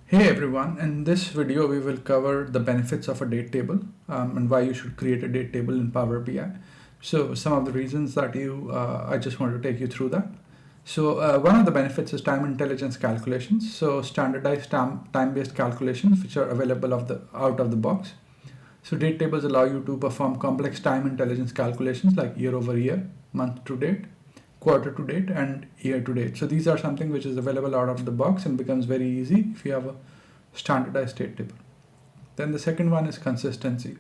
Hey everyone, in this video we will cover the benefits of a date table and why you should create a date table in Power BI. So some of the reasons that I just want to take you through that. So one of the benefits is time intelligence calculations. So standardized time-based calculations which are available out of the box. So date tables allow you to perform complex time intelligence calculations like year over year, month to date, quarter to date, and year to date. So these are something which is available out of the box and becomes very easy if you have a standardized date table. Then the second one is consistency.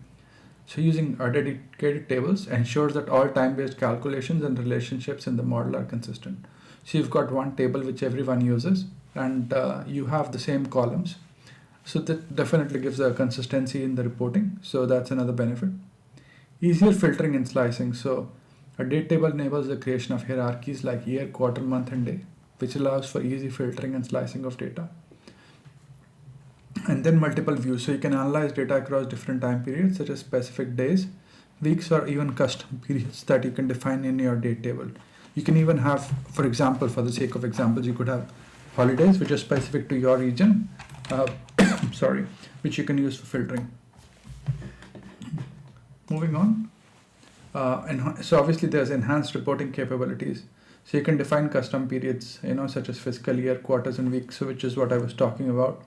So using our dedicated tables ensures that all time-based calculations and relationships in the model are consistent. So you've got one table which everyone uses and you have the same columns. So that definitely gives a consistency in the reporting. So that's another benefit. Easier filtering and slicing. So a date table enables the creation of hierarchies like year, quarter, month, and day, which allows for easy filtering and slicing of data. And then multiple views. So you can analyze data across different time periods, such as specific days, weeks, or even custom periods that you can define in your date table. You can even have, for example, for the sake of examples, you could have holidays which are specific to your region, sorry, which you can use for filtering. Moving on. So obviously there's enhanced reporting capabilities. So you can define custom periods, such as fiscal year, quarters, and weeks, so which is what I was talking about,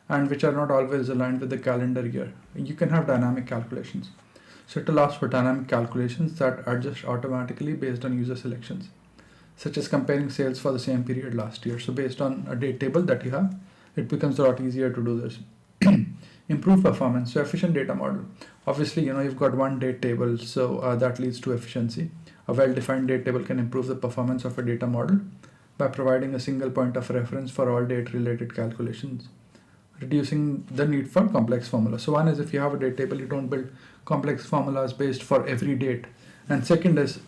and which are not always aligned with the calendar year. You can have dynamic calculations. So it allows for dynamic calculations that adjust automatically based on user selections, such as comparing sales for the same period last year. So based on a date table that you have, it becomes a lot easier to do this. Improve performance. So efficient data model. Obviously, you've got one date table, so that leads to efficiency. A well-defined date table can improve the performance of a data model by providing a single point of reference for all date-related calculations, reducing the need for complex formulas. So one is, if you have a date table, you don't build complex formulas based for every date. And second is,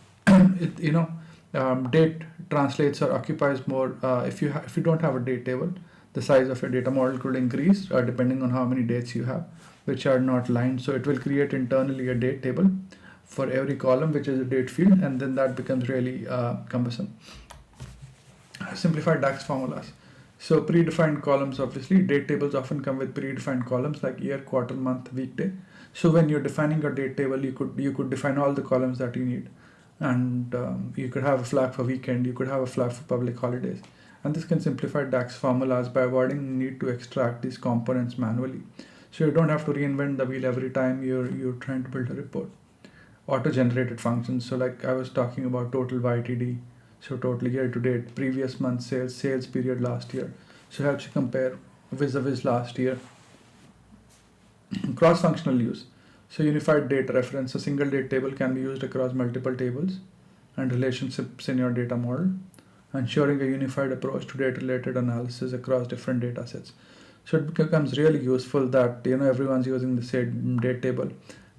date translates or occupies more. If you don't have a date table, the size of your data model could increase depending on how many dates you have, which are not lined. So it will create internally a date table for every column, which is a date field, and then that becomes really cumbersome. Simplified DAX formulas. So predefined columns, obviously, date tables often come with predefined columns like year, quarter, month, weekday. So when you're defining your date table, you could define all the columns that you need, and you could have a flag for weekend, you could have a flag for public holidays, and this can simplify DAX formulas by avoiding the need to extract these components manually. So you don't have to reinvent the wheel every time you're trying to build a report. Auto-generated functions. So like I was talking about total YTD, so total year to date, previous month sales, sales period last year. So it helps you compare vis-a-vis last year. Cross-functional use. So unified data reference. A single date table can be used across multiple tables and relationships in your data model, ensuring a unified approach to data-related analysis across different data sets. So it becomes really useful that everyone's using the same date table,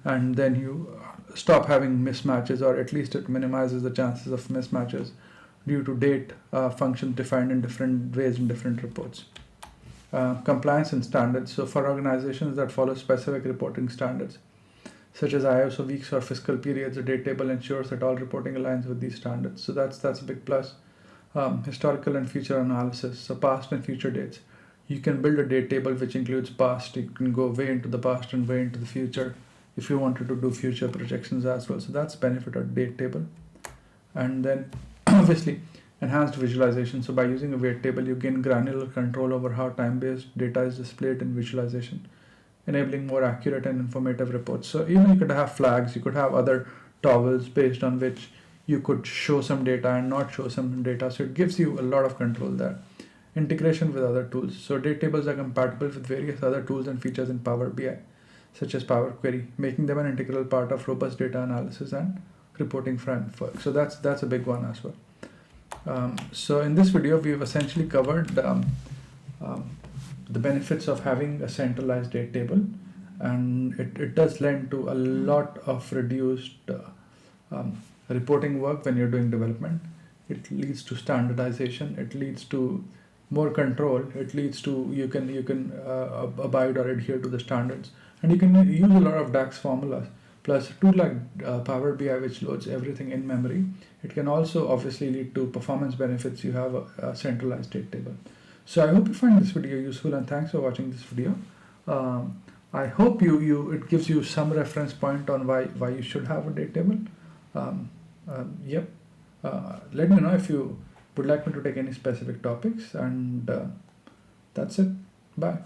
and then you stop having mismatches, or at least it minimizes the chances of mismatches due to date functions defined in different ways in different reports. Compliance and standards. So for organizations that follow specific reporting standards, such as ISO weeks or fiscal periods, a date table ensures that all reporting aligns with these standards. So that's a big plus. Historical and future analysis. So past and future dates. You can build a date table which includes past. You can go way into the past and way into the future if you wanted to do future projections as well. So that's benefit of date table. And then obviously enhanced visualization. So by using a weight table, you gain granular control over how time-based data is displayed in visualization, enabling more accurate and informative reports. So you could have flags, you could have other toggles based on which you could show some data and not show some data. So it gives you a lot of control there. Integration with other tools. So date tables are compatible with various other tools and features in Power BI, such as Power Query, making them an integral part of robust data analysis and reporting framework. So that's a big one as well. So in this video, we've essentially covered the benefits of having a centralized date table, and it does lend to a lot of reduced reporting work when you're doing development. It leads to standardization, it leads to more control, it leads to you can abide or adhere to the standards, and you can use a lot of DAX formulas. Plus a tool like Power BI, which loads everything in memory, it can also obviously lead to performance benefits. You have a centralized date table. So I hope you find this video useful, and thanks for watching this video. I hope it gives you some reference point on why you should have a date table. Yep. Let me know if you would like me to take any specific topics, and that's it. Bye.